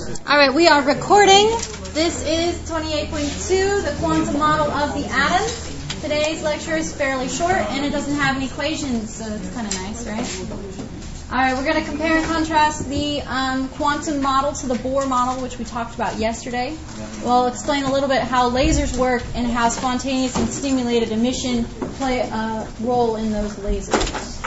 All right, we are recording. This is 28.2, the quantum model of the atom. Today's lecture is fairly short, and it doesn't have any equations, so it's kind of nice, right? All right, we're going to compare and contrast the quantum model to the Bohr model, which we talked about yesterday. We'll explain a little bit how lasers work and how spontaneous and stimulated emission play a role in those lasers.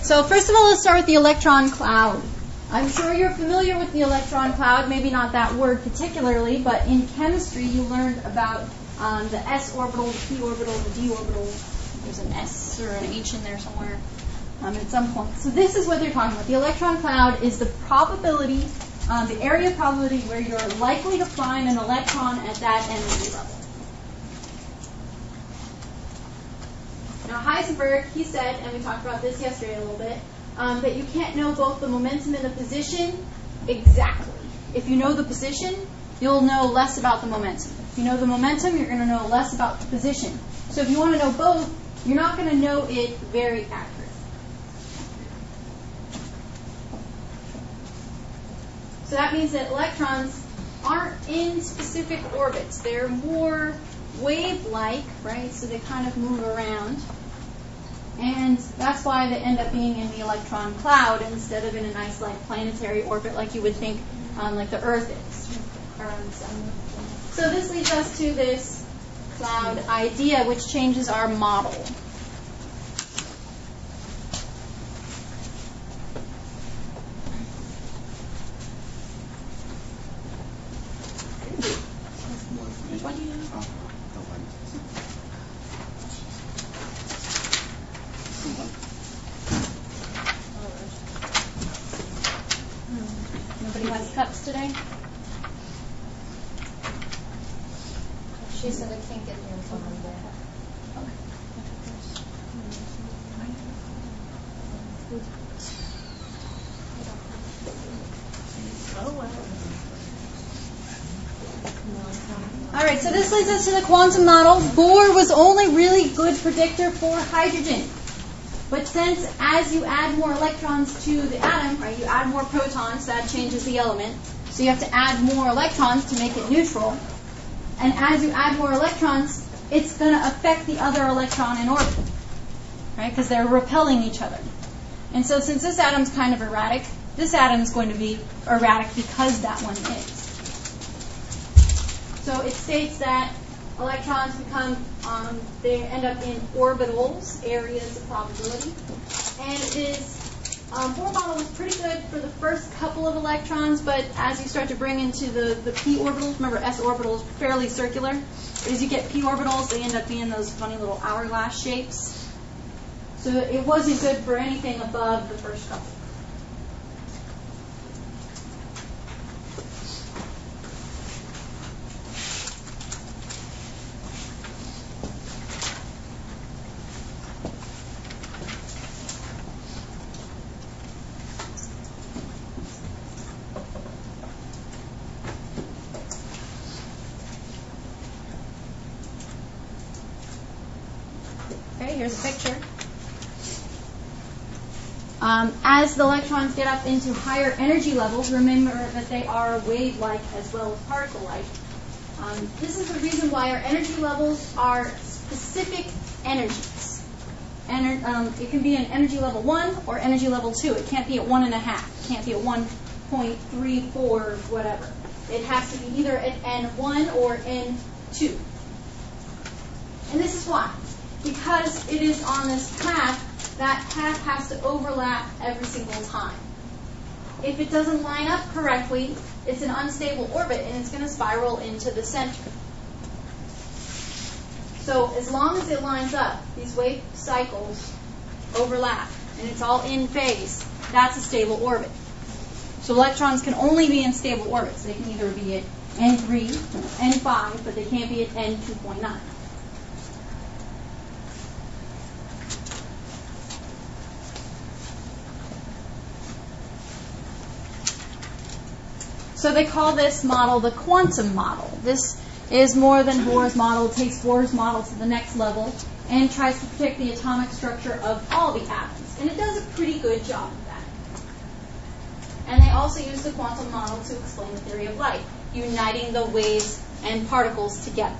So first of all, let's start with the electron cloud. I'm sure you're familiar with the electron cloud, maybe not that word particularly, but in chemistry you learned about the s orbital, the p orbital, the d orbital. There's an s or an h in there somewhere at some point. So this is what they're talking about. The electron cloud is the probability, the area of probability where you're likely to find an electron at that energy level. Now Heisenberg, he said, and we talked about this yesterday a little bit, that you can't know both the momentum and the position exactly. If you know the position, you'll know less about the momentum. If you know the momentum, you're going to know less about the position. So if you want to know both, you're not going to know it very accurately. So that means that electrons aren't in specific orbits. They're more wave-like, right? So they kind of move around. And that's why they end up being in the electron cloud instead of in a nice like planetary orbit like you would think like the Earth is around the sun. So this leads us to this cloud idea, which changes our model. Nobody has cups today? She said I can't get here until Monday. All right, so this leads us to the quantum model. Bohr was only really good predictor for hydrogen. But since as you add more electrons to the atom, right, you add more protons, that changes the element. So you have to add more electrons to make it neutral. And as you add more electrons, it's going to affect the other electron in orbit, right? Because they're repelling each other. And so since this atom's kind of erratic, this atom is going to be erratic because that one is. So it states that electrons become, they end up in orbitals, areas of probability. And it is, Bohr model was pretty good for the first couple of electrons, but as you start to bring into the p orbitals, remember s orbitals fairly circular, but as you get p orbitals, they end up being those funny little hourglass shapes. So it wasn't good for anything above the first couple. Here's a picture. As the electrons get up into higher energy levels, remember that they are wave-like as well as particle-like. This is the reason why our energy levels are specific energies. It can be an energy level 1 or energy level 2. It can't be at 1.5. It can't be at 1.34, whatever. It has to be either at N1 or N2. And this is why. Because it is on this path, that path has to overlap every single time. If it doesn't line up correctly, it's an unstable orbit and it's going to spiral into the center. So as long as it lines up, these wave cycles overlap and it's all in phase, that's a stable orbit. So electrons can only be in stable orbits. They can either be at N3, N5, but they can't be at N2.9. So they call this model the quantum model. This is more than Bohr's model. It takes Bohr's model to the next level and tries to predict the atomic structure of all the atoms. And it does a pretty good job of that. And they also use the quantum model to explain the theory of light, uniting the waves and particles together.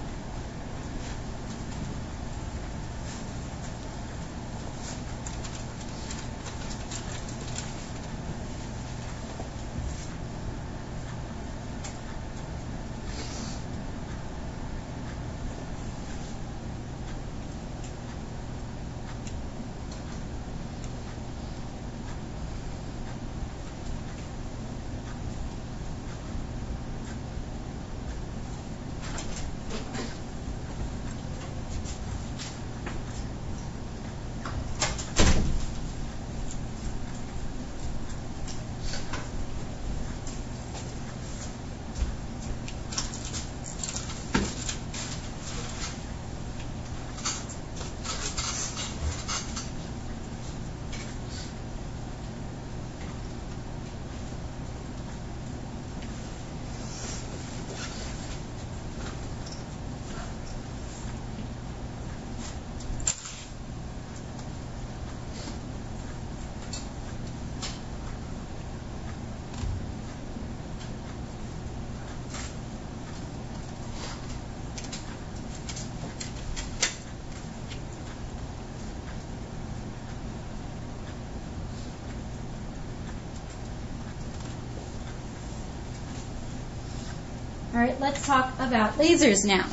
All right, let's talk about lasers now.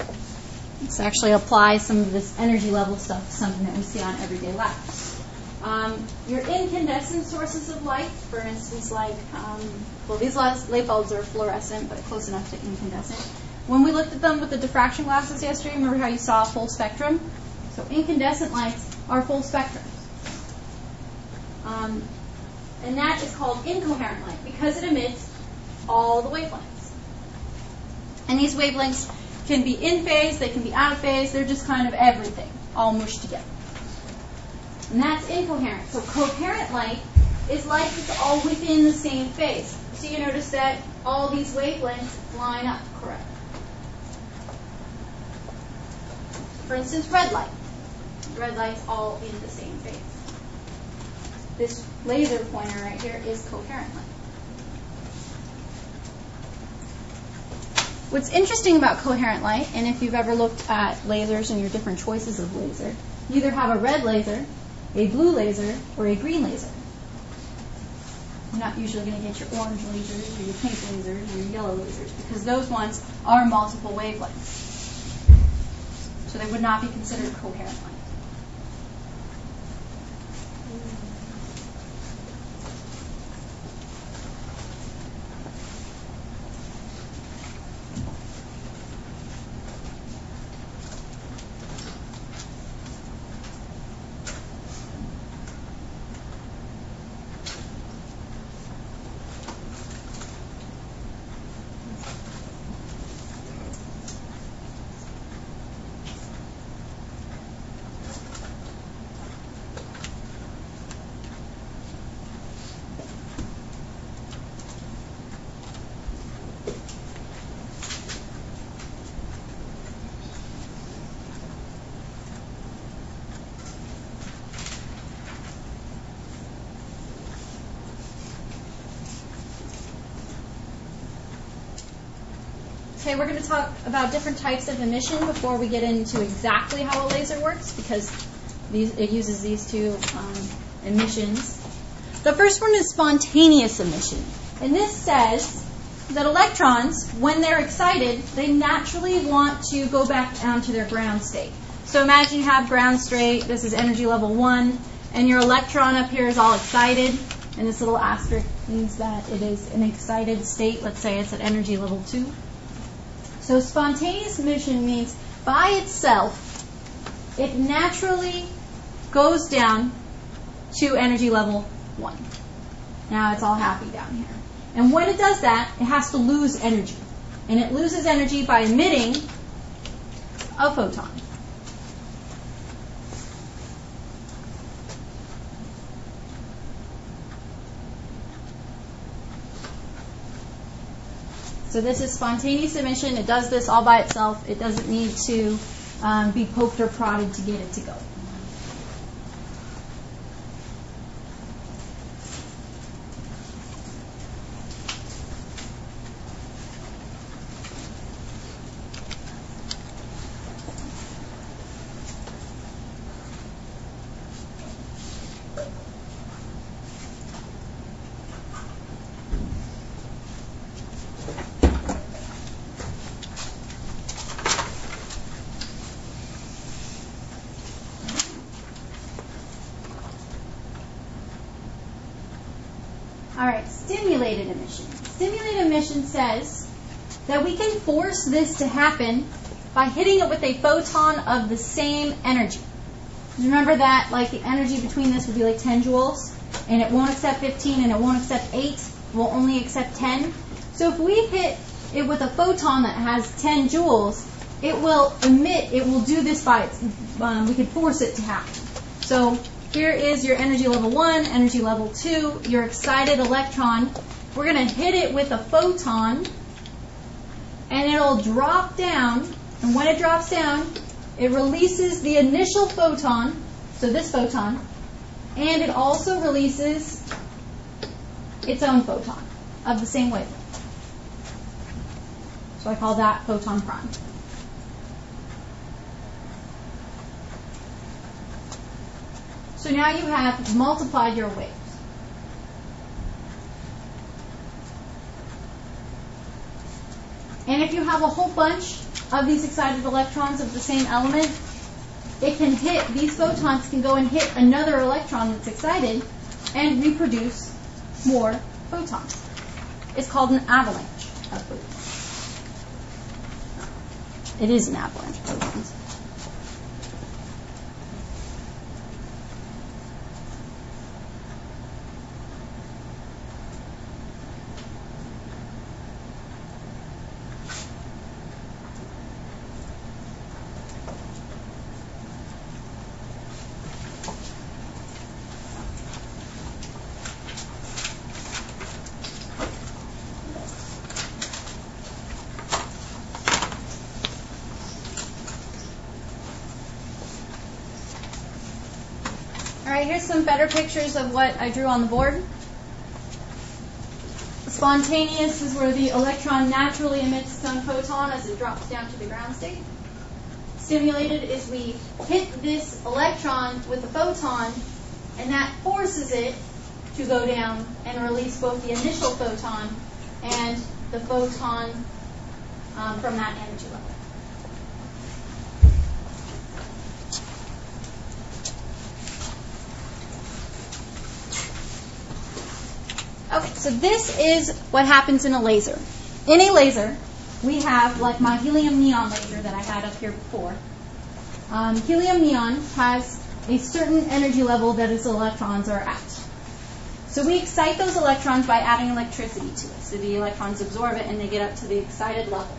Let's actually apply some of this energy level stuff to something that we see on everyday life. Your incandescent sources of light, for instance, like, these light bulbs are fluorescent, but close enough to incandescent. When we looked at them with the diffraction glasses yesterday, remember how you saw a full spectrum? So incandescent lights are full spectrums. And that is called incoherent light because it emits all the wavelengths. And these wavelengths can be in phase, they can be out of phase, they're just kind of everything, all mushed together. And that's incoherent. So coherent light is light that's all within the same phase. So you notice that all these wavelengths line up correct. For instance, red light. Red light's all in the same phase. This laser pointer right here is coherent light. What's interesting about coherent light, and if you've ever looked at lasers and your different choices of laser, you either have a red laser, a blue laser, or a green laser. You're not usually going to get your orange lasers, or your pink lasers, or your yellow lasers, because those ones are multiple wavelengths. So they would not be considered coherent light. Okay, we're going to talk about different types of emission before we get into exactly how a laser works, because it uses these two emissions. The first one is spontaneous emission. And this says that electrons, when they're excited, they naturally want to go back down to their ground state. So imagine you have ground state, this is energy level 1, and your electron up here is all excited, and this little asterisk means that it is an excited state. Let's say it's at energy level 2. So spontaneous emission means by itself, it naturally goes down to energy level 1. Now it's all happy down here. And when it does that, it has to lose energy. And it loses energy by emitting a photon. So this is spontaneous emission. It does this all by itself. It doesn't need to be poked or prodded to get it to go. stimulated emission says that we can force this to happen by hitting it with a photon of the same energy. Remember that, like, the energy between this would be like 10 joules, and it won't accept 15, and it won't accept 8, it will only accept 10. So if we hit it with a photon that has 10 joules, it will emit, it will do this by we can force it to happen. So here is your energy level 1, energy level 2, your excited electron. We're going to hit it with a photon, and it'll drop down, and when it drops down, it releases the initial photon, so this photon, and it also releases its own photon of the same wavelength. So I call that photon prime. So now you have multiplied your waves. And if you have a whole bunch of these excited electrons of the same element, it can hit, these photons can go and hit another electron that's excited and reproduce more photons. It's called an avalanche of photons. It is an avalanche of photons. All right, here's some better pictures of what I drew on the board. Spontaneous is where the electron naturally emits its own photon as it drops down to the ground state. Stimulated is we hit this electron with a photon, and that forces it to go down and release both the initial photon and the photon from that energy level. Okay, so this is what happens in a laser. In a laser, we have, like my helium neon laser that I had up here before. Helium neon has a certain energy level that its electrons are at. So we excite those electrons by adding electricity to it. So the electrons absorb it and they get up to the excited level.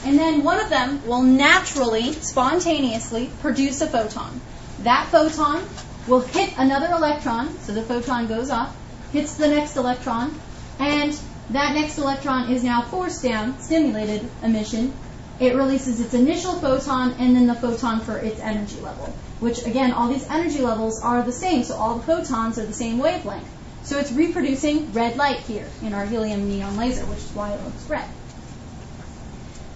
And then one of them will naturally, spontaneously produce a photon. That photon will hit another electron, so the photon goes off, hits the next electron, and that next electron is now forced down, stimulated emission. It releases its initial photon and then the photon for its energy level, which again, all these energy levels are the same, so all the photons are the same wavelength. So it's reproducing red light here in our helium neon laser, which is why it looks red.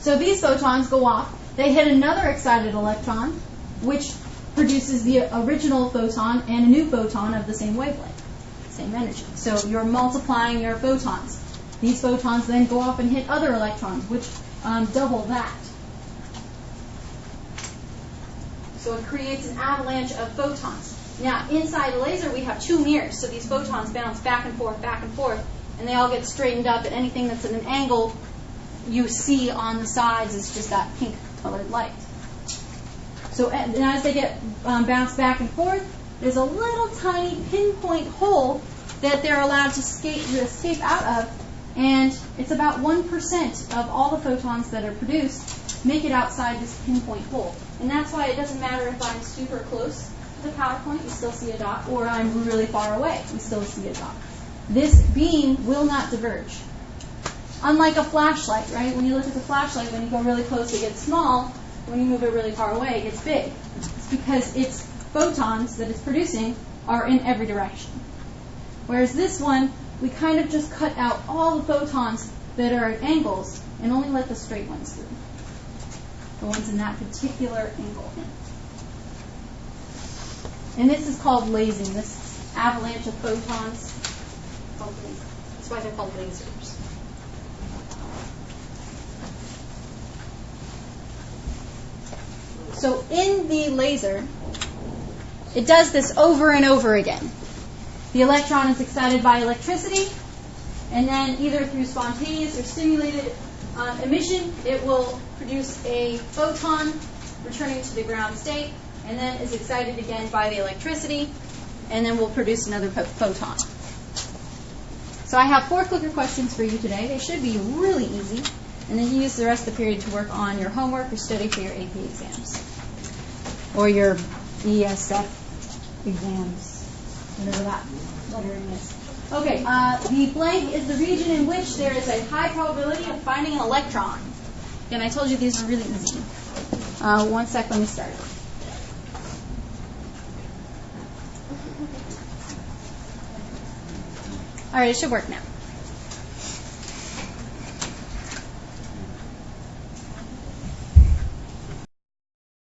So these photons go off, they hit another excited electron, which produces the original photon and a new photon of the same wavelength. Same energy. So you're multiplying your photons. These photons then go off and hit other electrons, which double that. So it creates an avalanche of photons. Now, inside the laser, we have two mirrors, so these photons bounce back and forth, and they all get straightened up, and anything that's at an angle you see on the sides is just that pink-colored light. So as they get bounced back and forth, there's a little tiny pinpoint hole that they're allowed to escape out of, and it's about 1% of all the photons that are produced make it outside this pinpoint hole. And that's why it doesn't matter if I'm super close to the power point, you still see a dot, or I'm really far away, you still see a dot. This beam will not diverge. Unlike a flashlight, right? When you look at the flashlight, when you go really close, it gets small. When you move it really far away, it gets big. It's because its photons that it's producing are in every direction. Whereas this one, we kind of just cut out all the photons that are at angles and only let the straight ones through. The ones in that particular angle. And this is called lasing. This avalanche of photons. That's why they're called lasers. So in the laser, it does this over and over again. The electron is excited by electricity. And then either through spontaneous or stimulated emission, it will produce a photon returning to the ground state, and then is excited again by the electricity, and then will produce another photon. So I have 4 clicker questions for you today. They should be really easy, and then you use the rest of the period to work on your homework or study for your AP exams, or your ESF exams, whatever that lettering is. Okay, the blank is the region in which there is a high probability of finding an electron. Again, I told you these are really easy. 1 sec, let me start. All right, it should work now.